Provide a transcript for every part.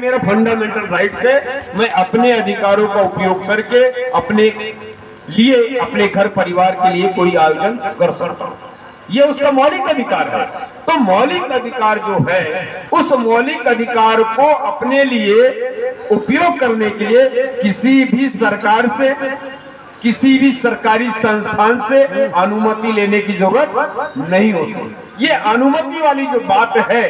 मेरा fundamental rights है, मैं अपने अधिकारों का उपयोग करके अपने लिए, अपने घर परिवार के लिए कोई आयोजन कर सकता हूँ। ये उसका मौलिक अधिकार है। तो मौलिक अधिकार जो है, उस मौलिक अधिकार को अपने लिए उपयोग करने के लिए किसी भी सरकार से, किसी भी सरकारी संस्थान से अनुमति लेने की जरूरत नहीं होती। ये अनुमति वाली जो बात है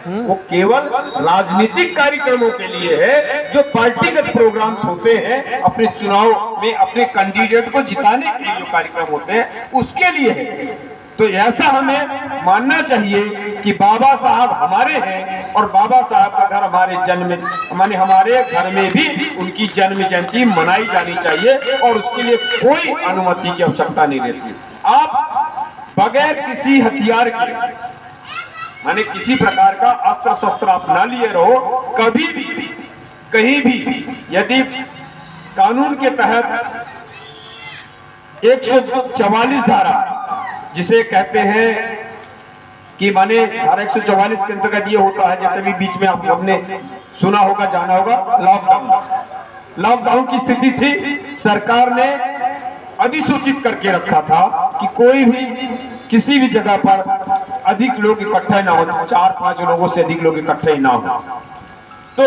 वो केवल राजनीतिक कार्यक्रमों के लिए है, जो पार्टीगत प्रोग्राम्स होते हैं, अपने चुनाव में अपने कैंडिडेट को जिताने के लिए जो कार्यक्रम होते हैं उसके लिए है। तो ऐसा हमें मानना चाहिए कि बाबा साहब हमारे हैं और बाबा साहब का घर हमारे जन्म माने हमारे घर में भी उनकी जन्म जयंती मनाई जानी चाहिए और उसके लिए कोई अनुमति की आवश्यकता नहीं रहती। आप बगैर किसी हथियार के माने किसी प्रकार का अस्त्र शस्त्र आप ना लिए रहो, कभी भी कहीं भी यदि कानून के तहत 144 धारा जिसे कहते हैं कि माने धारा 144 के अंतर्गत ये होता है, जैसे भी बीच में आपने सुना होगा, जाना होगा, लॉकडाउन की स्थिति थी। सरकार ने अधिसूचित करके रखा था कि कोई भी किसी भी जगह पर अधिक लोग इकट्ठे ना हो, 4-5 लोगों से अधिक लोग इकट्ठे ना हो। तो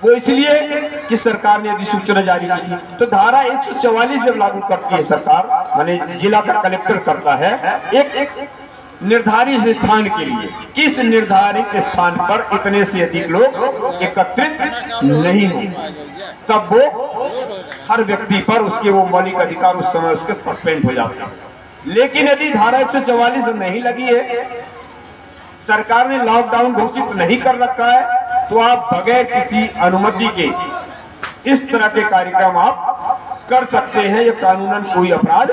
वो इसलिए कि सरकार ने अधिसूचना जारी की थी। तो धारा 144 जब लागू करती है सरकार, माने जिला का कलेक्टर करता है, एक निर्धारित स्थान के लिए, किस निर्धारित स्थान पर इतने से अधिक लोग एकत्रित नहीं हो, तब वो हर व्यक्ति पर उसके वो मौलिक अधिकार उस समय उसके सस्पेंड हो जाते हैं। लेकिन यदि धारा 144 नहीं लगी है, सरकार ने लॉकडाउन घोषित नहीं कर रखा है, तो आप बगैर किसी अनुमति के इस तरह के कार्यक्रम आप कर सकते हैं। ये कानूनन कोई अपराध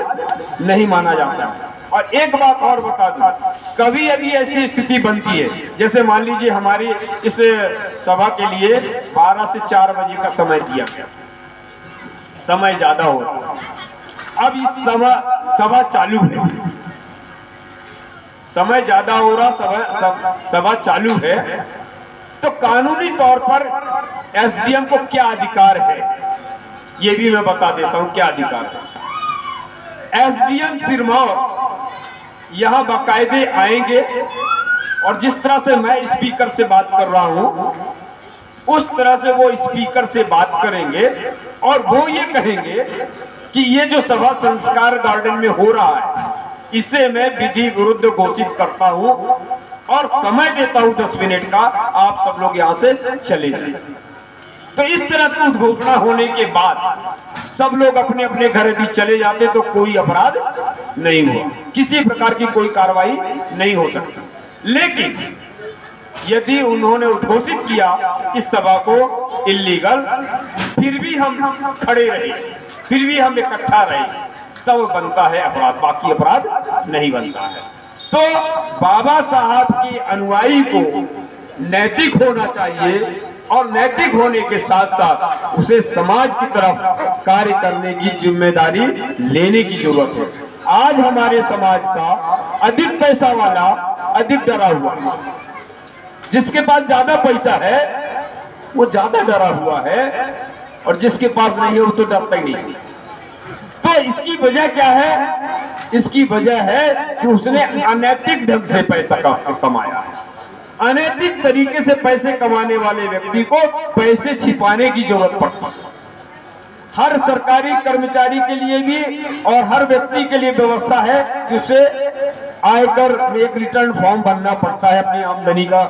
नहीं माना जाता। और एक बात और बता दूं, कभी यदि ऐसी स्थिति बनती है, जैसे मान लीजिए हमारी इस सभा के लिए 12 से 4 बजे का समय दिया गया, समय ज्यादा हो रहा, अब इस सभा चालू है, समय ज्यादा हो रहा, सभा चालू है, तो कानूनी तौर पर एसडीएम को क्या अधिकार है, ये भी मैं बता देता हूं क्या अधिकार है। एसडीएम सिरमौर यहां बाकायदे आएंगे और जिस तरह से मैं स्पीकर से बात कर रहा हूं उस तरह से वो स्पीकर से बात करेंगे और वो ये कहेंगे कि ये जो सभा संस्कार गार्डन में हो रहा है इसे मैं विधि विरुद्ध घोषित करता हूं और समय देता हूं 10 मिनट का, आप सब लोग यहां से चले जाएं। तो इस तरह की उद्घोषणा होने के बाद सब लोग अपने अपने घर यदि चले जाते तो कोई अपराध नहीं हुआ, किसी प्रकार की कोई कार्रवाई नहीं हो सकती। लेकिन यदि उन्होंने उद्घोषित किया इस सभा को इल्लीगल, फिर भी हम खड़े रहे, फिर भी हम इकट्ठा रहे, तब बनता है अपराध, बाकी अपराध नहीं बनता है। तो बाबा साहब के अनुयायी को नैतिक होना चाहिए और नैतिक होने के साथ साथ उसे समाज की तरफ कार्य करने की जिम्मेदारी लेने की जरूरत है। आज हमारे समाज का अधिक पैसा वाला अधिक डरा हुआ है, जिसके पास ज्यादा पैसा है वो ज्यादा डरा हुआ है और जिसके पास नहीं है वो तो डरता ही नहीं। तो इसकी वजह क्या है? इसकी वजह है कि उसने अनैतिक ढंग से पैसा कमाया है। अनैतिक तरीके से पैसे कमाने वाले व्यक्ति को पैसे छिपाने की जरूरत पड़ती है। हर सरकारी कर्मचारी के लिए भी और हर व्यक्ति के लिए व्यवस्था है कि उसे आयकर में एक रिटर्न फॉर्म भरना पड़ता है, अपनी आमदनी का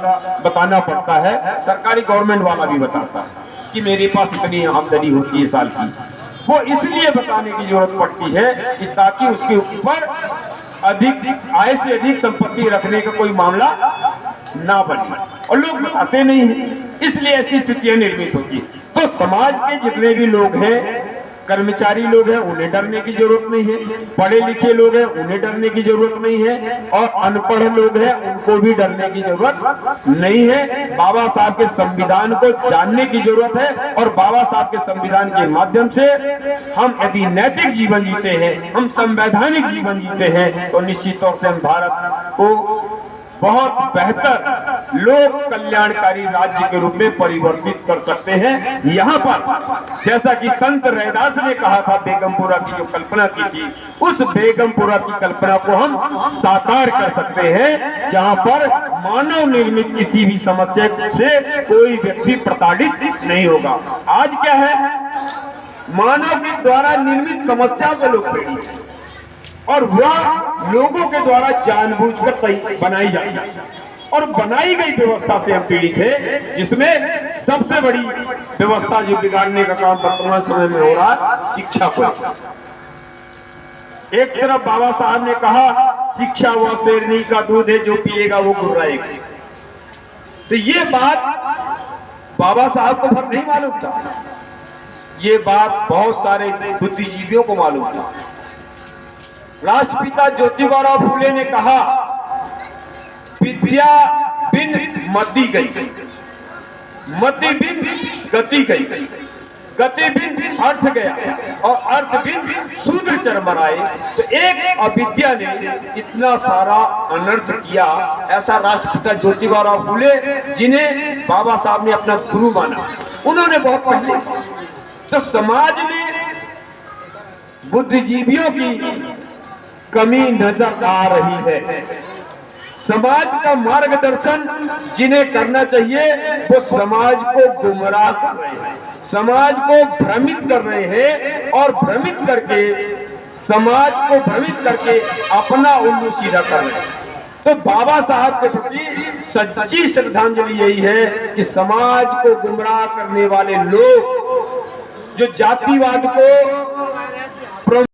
बताना पड़ता है। सरकारी गवर्नमेंट वाला भी बताता है कि मेरे पास इतनी आमदनी होती है साल की। वो इसलिए बताने की जरूरत पड़ती है कि ताकि उसके ऊपर अधिक आय से अधिक संपत्ति रखने का कोई मामला ना बने, और लोग बताते नहीं हैं, इसलिए ऐसी स्थितियां निर्मित होती है। तो समाज के जितने भी लोग हैं, कर्मचारी लोग हैं, उन्हें डरने की जरूरत नहीं है, पढ़े लिखे लोग हैं उन्हें डरने की जरूरत नहीं है, और अनपढ़ लोग हैं उनको भी डरने की जरूरत नहीं है। बाबा साहब के संविधान को जानने की जरूरत है और बाबा साहब के संविधान के माध्यम से हम यदि नैतिक जीवन जीते हैं, हम संवैधानिक जीवन जीते हैं, तो निश्चित तौर से हम भारत को बहुत बेहतर लोक कल्याणकारी राज्य के रूप में परिवर्तित कर सकते हैं। यहाँ पर जैसा कि संत रैदास ने कहा था, बेगमपुरा की जो कल्पना की थी, उस बेगमपुरा की कल्पना को हम साकार कर सकते हैं, जहाँ पर मानव निर्मित किसी भी समस्या से कोई व्यक्ति प्रताड़ित नहीं होगा। आज क्या है, मानव के द्वारा निर्मित समस्या से लोग पीड़ित हैं और वह लोगों के द्वारा जानबूझकर बनाई जाती है और बनाई गई व्यवस्था से हम पीड़ित है, जिसमें सबसे बड़ी व्यवस्था जो बिगाड़ने का काम वर्तमान समय में हो रहा है, शिक्षा को। एक तरफ बाबा साहब ने कहा शिक्षा वह शेरनी का दूध है, जो पिएगा वो गुर्राएगा। तो ये बात बाबा साहब को बहुत नहीं मालूम था, ये बात बहुत सारे बुद्धिजीवियों को मालूम था। राष्ट्रपिता ज्योतिबा फूले ने कहा, विद्या बिन मति गई, मति बिन गति गई, गति बिन अर्थ गया और अर्थ बिन शूद्र चरमराए। तो एक अविद्या ने इतना सारा अनर्थ किया। ऐसा राष्ट्रपिता ज्योतिबा फूले, जिन्हें बाबा साहब ने अपना गुरु माना, उन्होंने बहुत पहले। तो समाज में बुद्धिजीवियों की कमी नजर आ रही है। समाज का मार्गदर्शन जिन्हें करना चाहिए वो समाज को गुमराह कर रहे हैं, समाज को भ्रमित कर रहे हैं और भ्रमित करके समाज को भ्रमित करके अपना उल्लू सीधा कर रहे हैं। तो बाबा साहब के प्रति सच्ची श्रद्धांजलि यही है कि समाज को गुमराह करने वाले लोग जो जातिवाद को